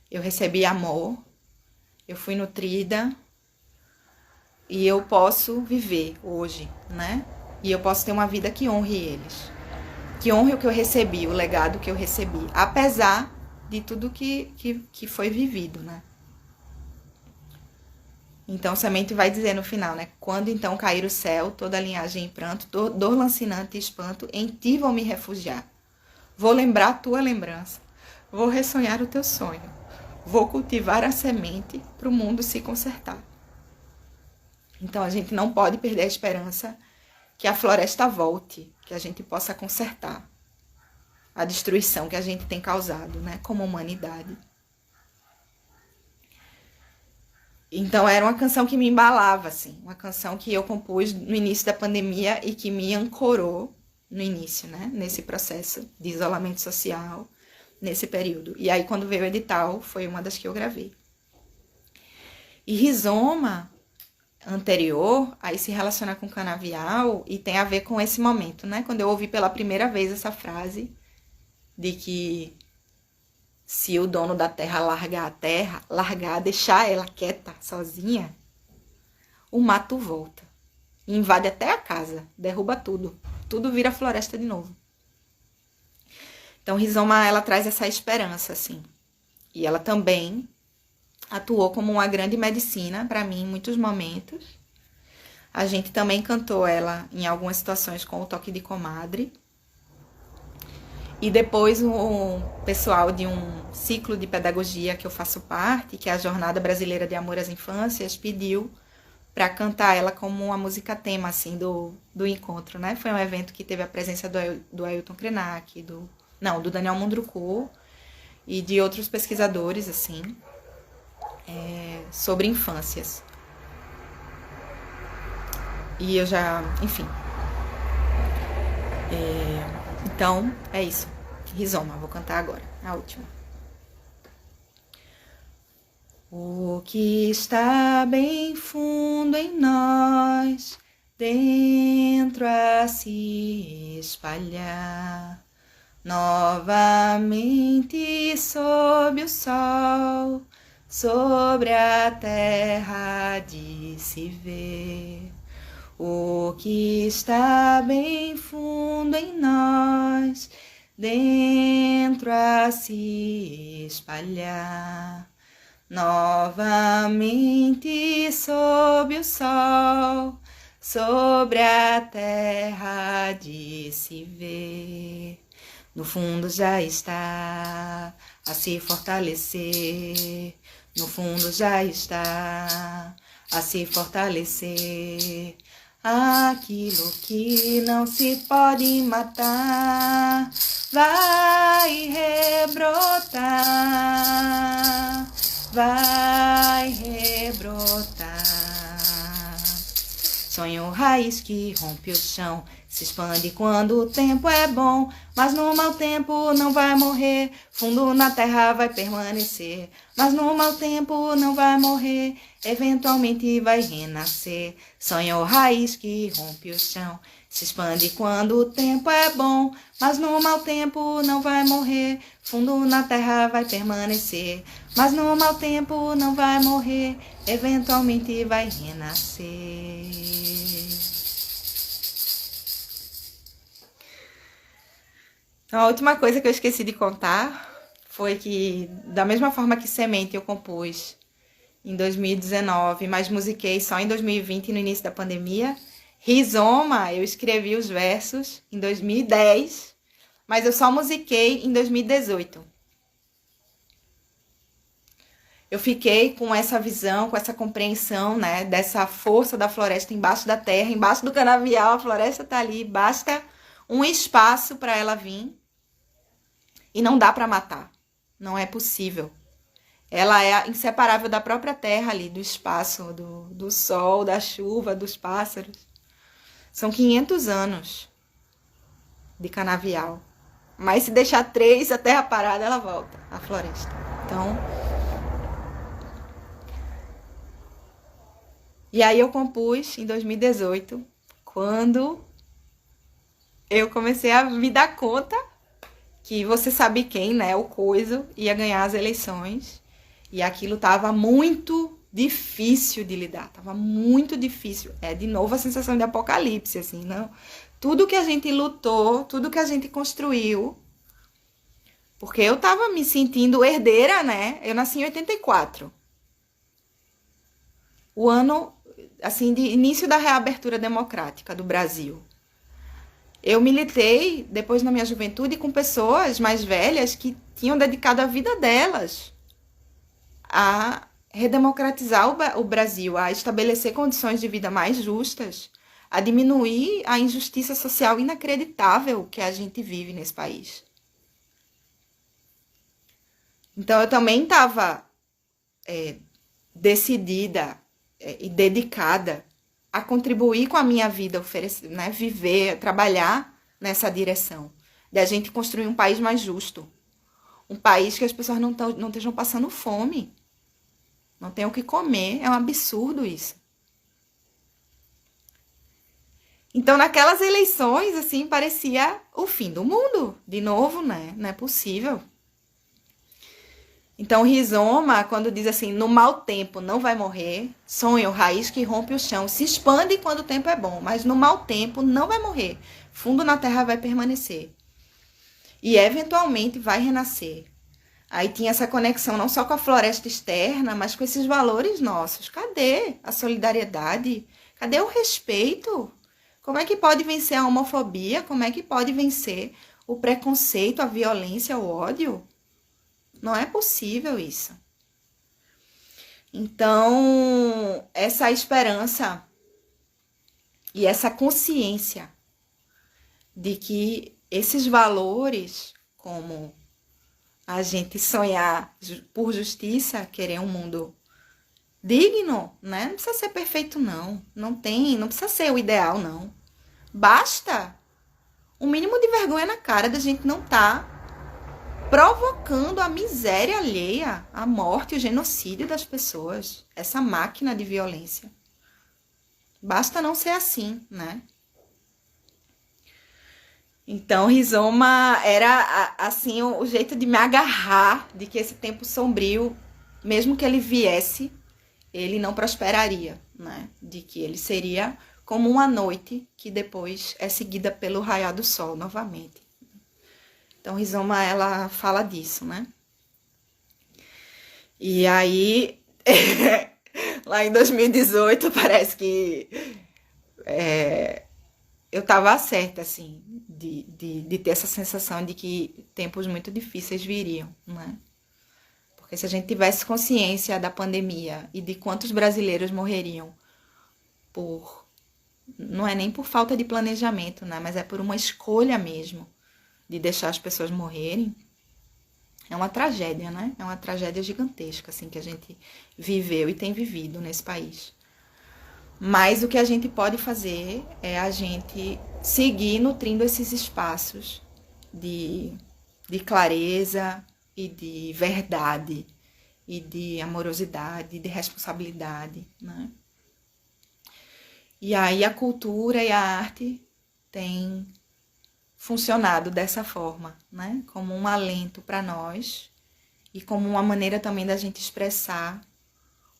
Speaker 1: Eu recebi amor, eu fui nutrida e eu posso viver hoje, né? E eu posso ter uma vida que honre eles, que honre o que eu recebi, o legado que eu recebi, apesar de tudo que foi vivido, né? Então, Semente vai dizer no final, né? Quando então cair o céu, toda a linhagem em pranto, dor lancinante e espanto, em ti vou me refugiar. Vou lembrar tua lembrança, Vou ressonhar o teu sonho. Vou cultivar a semente para o mundo se consertar. Então a gente não pode perder a esperança que a floresta volte, que a gente possa consertar a destruição que a gente tem causado, né, como humanidade. Então era uma canção que me embalava, assim, uma canção que eu compus no início da pandemia e que me ancorou no início, né, nesse processo de isolamento social, nesse período. E aí quando veio o edital, foi uma das que eu gravei. E Rizoma, anterior, aí se relaciona com Canavial e tem a ver com esse momento, né, quando eu ouvi pela primeira vez essa frase de que se o dono da terra largar a terra, deixar ela quieta, sozinha, o mato volta. E invade até a casa, derruba tudo. Tudo vira floresta de novo. Então, Rizoma, ela traz essa esperança, assim. E ela também atuou como uma grande medicina para mim em muitos momentos. A gente também cantou ela em algumas situações com o toque de comadre. E depois o pessoal de um ciclo de pedagogia que eu faço parte, que é a Jornada Brasileira de Amor às Infâncias, pediu para cantar ela como uma música tema, assim, do encontro, né? Foi um evento que teve a presença do Ailton Krenak, do Daniel Mundrucou e de outros pesquisadores, assim, sobre infâncias. E eu já, enfim... Então, é isso. Rizoma, vou cantar agora, a última. O que está bem fundo em nós, dentro a se espalhar, novamente sob o sol, sobre a terra de se ver. O que está bem fundo em nós, dentro a se espalhar, novamente sob o sol, sobre a terra de se ver. No fundo já está a se fortalecer, no fundo já está a se fortalecer. Aquilo que não se pode matar vai rebrotar, vai rebrotar. Sonho raiz que rompe o chão, se expande quando o tempo é bom, mas no mau tempo não vai morrer, fundo na terra vai permanecer. Mas no mau tempo não vai morrer, eventualmente vai renascer. Sonho raiz que rompe o chão, se expande quando o tempo é bom, mas no mau tempo não vai morrer, fundo na terra vai permanecer. Mas no mau tempo não vai morrer, eventualmente vai renascer. Então, a última coisa que eu esqueci de contar foi que, da mesma forma que Semente eu compus em 2019, mas musiquei só em 2020, no início da pandemia, Rizoma, eu escrevi os versos em 2010, mas eu só musiquei em 2018. Eu fiquei com essa visão, com essa compreensão, né, dessa força da floresta embaixo da terra, embaixo do canavial, a floresta tá ali, basta um espaço para ela vir e não dá para matar, não é possível. Ela é inseparável da própria terra ali, do espaço, do sol, da chuva, dos pássaros. São 500 anos de canavial, mas se deixar 3, a terra parada, ela volta, a floresta. Então... E aí eu compus em 2018, quando eu comecei a me dar conta que você sabe quem, né, o Coiso, ia ganhar as eleições. E aquilo tava muito difícil de lidar, tava muito difícil. É, de novo, a sensação de apocalipse, assim, não? Tudo que a gente lutou, tudo que a gente construiu, porque eu tava me sentindo herdeira, né? Eu nasci em 84. O ano, assim, de início da reabertura democrática do Brasil. Eu militei, depois na minha juventude, com pessoas mais velhas que tinham dedicado a vida delas a redemocratizar o Brasil, a estabelecer condições de vida mais justas, a diminuir a injustiça social inacreditável que a gente vive nesse país. Então, eu também estava decidida e dedicada a contribuir com a minha vida, oferecer, né, viver, trabalhar nessa direção, de a gente construir um país mais justo, um país que as pessoas não estejam passando fome, não tenham o que comer. É um absurdo isso. Então, naquelas eleições, assim, parecia o fim do mundo. De novo, né? Não é possível. Então, Rizoma, quando diz assim, no mau tempo não vai morrer, sonho, raiz que rompe o chão, se expande quando o tempo é bom, mas no mau tempo não vai morrer. Fundo na terra vai permanecer. E, eventualmente, vai renascer. Aí tinha essa conexão não só com a floresta externa, mas com esses valores nossos. Cadê a solidariedade? Cadê o respeito? Como é que pode vencer a homofobia? Como é que pode vencer o preconceito, a violência, o ódio? Não é possível isso. Então, essa esperança e essa consciência de que esses valores, como a gente sonhar por justiça, querer um mundo digno, né? Não precisa ser perfeito, não. Não precisa ser o ideal, não. Basta um mínimo de vergonha na cara da gente não estar provocando a miséria alheia, a morte, o genocídio das pessoas. Essa máquina de violência. Basta não ser assim, né? Então, Rizoma era, assim, o jeito de me agarrar de que esse tempo sombrio, mesmo que ele viesse, ele não prosperaria, né? De que ele seria como uma noite que depois é seguida pelo raiar do sol novamente. Então, Rizoma, ela fala disso, né? E aí, lá em 2018, parece que eu estava certa, assim, de ter essa sensação de que tempos muito difíceis viriam, né? Porque se a gente tivesse consciência da pandemia e de quantos brasileiros morreriam não é nem por falta de planejamento, né? Mas é por uma escolha mesmo de deixar as pessoas morrerem, é uma tragédia, né? É uma tragédia gigantesca, assim, que a gente viveu e tem vivido nesse país. Mas o que a gente pode fazer é a gente seguir nutrindo esses espaços de clareza e de verdade, e de amorosidade, de responsabilidade, né? E aí a cultura e a arte têm funcionado dessa forma, né? Como um alento para nós e como uma maneira também da gente expressar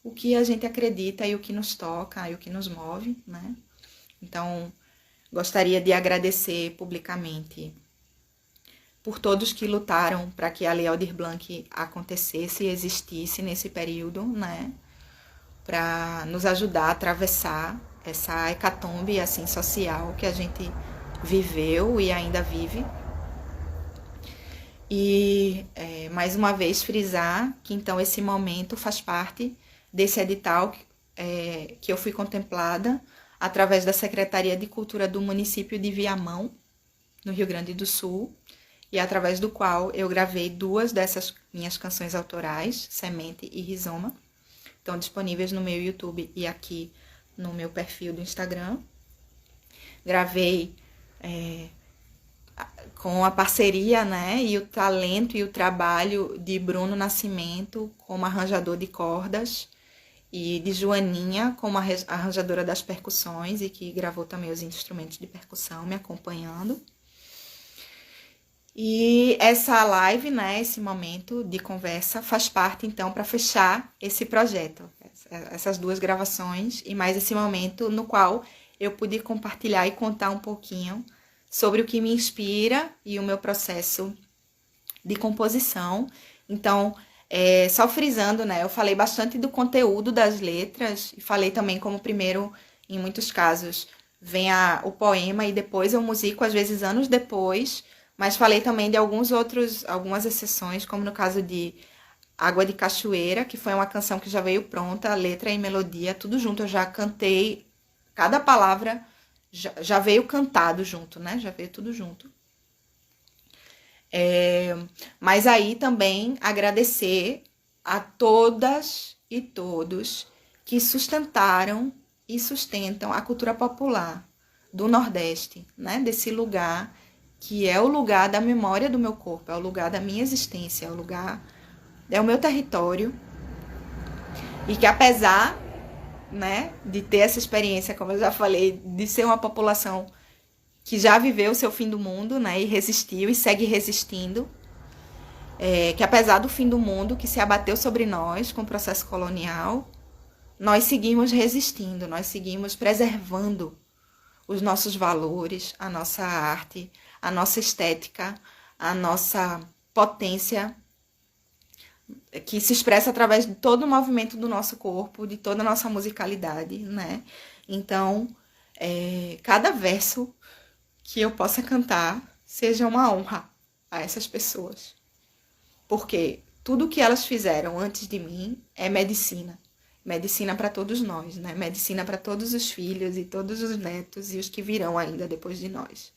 Speaker 1: o que a gente acredita e o que nos toca e o que nos move, né? Então, gostaria de agradecer publicamente por todos que lutaram para que a Lei Aldir Blanc acontecesse e existisse nesse período, né? Para nos ajudar a atravessar essa hecatombe, assim, social que a gente viveu e ainda vive. E, mais uma vez, frisar que, então, esse momento faz parte desse edital que eu fui contemplada através da Secretaria de Cultura do município de Viamão, no Rio Grande do Sul, e através do qual eu gravei 2 dessas minhas canções autorais, Semente e Rizoma. Estão disponíveis no meu YouTube e aqui no meu perfil do Instagram. Gravei com a parceria, né, e o talento e o trabalho de Bruno Nascimento como arranjador de cordas e de Joaninha como arranjadora das percussões e que gravou também os instrumentos de percussão me acompanhando. E essa live, né, esse momento de conversa faz parte, então, para fechar esse projeto. Essas 2 gravações e mais esse momento no qual eu pude compartilhar e contar um pouquinho sobre o que me inspira e o meu processo de composição. Então, só frisando, né, eu falei bastante do conteúdo das letras e falei também como primeiro, em muitos casos, vem o poema e depois eu musico, às vezes anos depois, Mas falei também de algumas exceções, como no caso de Água de Cachoeira, que foi uma canção que já veio pronta, letra e melodia, tudo junto. Eu já cantei, cada palavra já veio cantado junto, né? Já veio tudo junto. Mas aí também agradecer a todas e todos que sustentaram e sustentam a cultura popular do Nordeste, né? Desse lugar que é o lugar da memória do meu corpo, é o lugar da minha existência, é o meu território. E que apesar, né, de ter essa experiência, como eu já falei, de ser uma população que já viveu o seu fim do mundo, né, e resistiu e segue resistindo, que apesar do fim do mundo que se abateu sobre nós com o processo colonial, nós seguimos resistindo, nós seguimos preservando os nossos valores, a nossa arte, a nossa estética, a nossa potência, que se expressa através de todo o movimento do nosso corpo, de toda a nossa musicalidade, né? Então, cada verso que eu possa cantar seja uma honra a essas pessoas. Porque tudo que elas fizeram antes de mim é medicina. Medicina para todos nós, né? Medicina para todos os filhos e todos os netos e os que virão ainda depois de nós.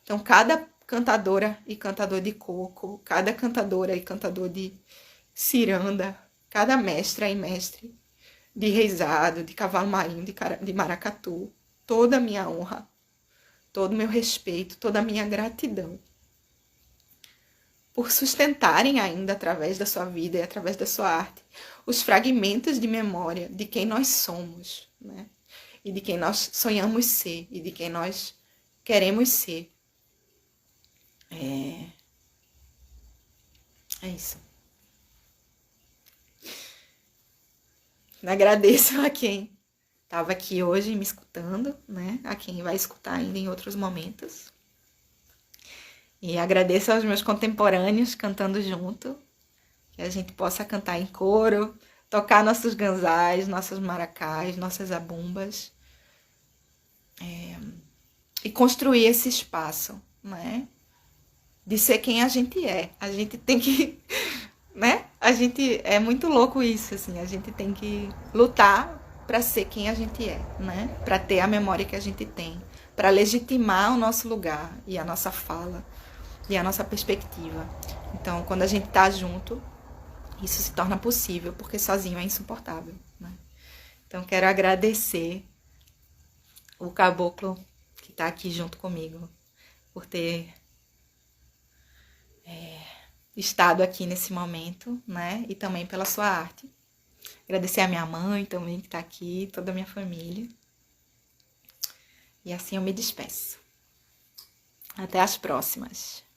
Speaker 1: Então, cada cantadora e cantador de coco, cada cantadora e cantador de ciranda, cada mestra e mestre de reizado, de cavalo marinho, de maracatu, toda a minha honra, todo o meu respeito, toda a minha gratidão por sustentarem ainda através da sua vida e através da sua arte os fragmentos de memória de quem nós somos, né? E de quem nós sonhamos ser e de quem nós queremos ser. É isso. Agradeço a quem estava aqui hoje me escutando, né? A quem vai escutar ainda em outros momentos. E agradeço aos meus contemporâneos cantando junto, que a gente possa cantar em coro, tocar nossos ganzais, nossos maracás, nossas zabumbas, e construir esse espaço, né? De ser quem a gente é. A gente tem que, né? É muito louco isso, assim. A gente tem que lutar para ser quem a gente é, né? Para ter a memória que a gente tem, para legitimar o nosso lugar e a nossa fala e a nossa perspectiva. Então, quando a gente tá junto, isso se torna possível, porque sozinho é insuportável, né? Então, quero agradecer o caboclo que tá aqui junto comigo, por ter estado aqui nesse momento, né? E também pela sua arte. Agradecer a minha mãe também, que tá aqui, toda a minha família. E assim eu me despeço. Até as próximas.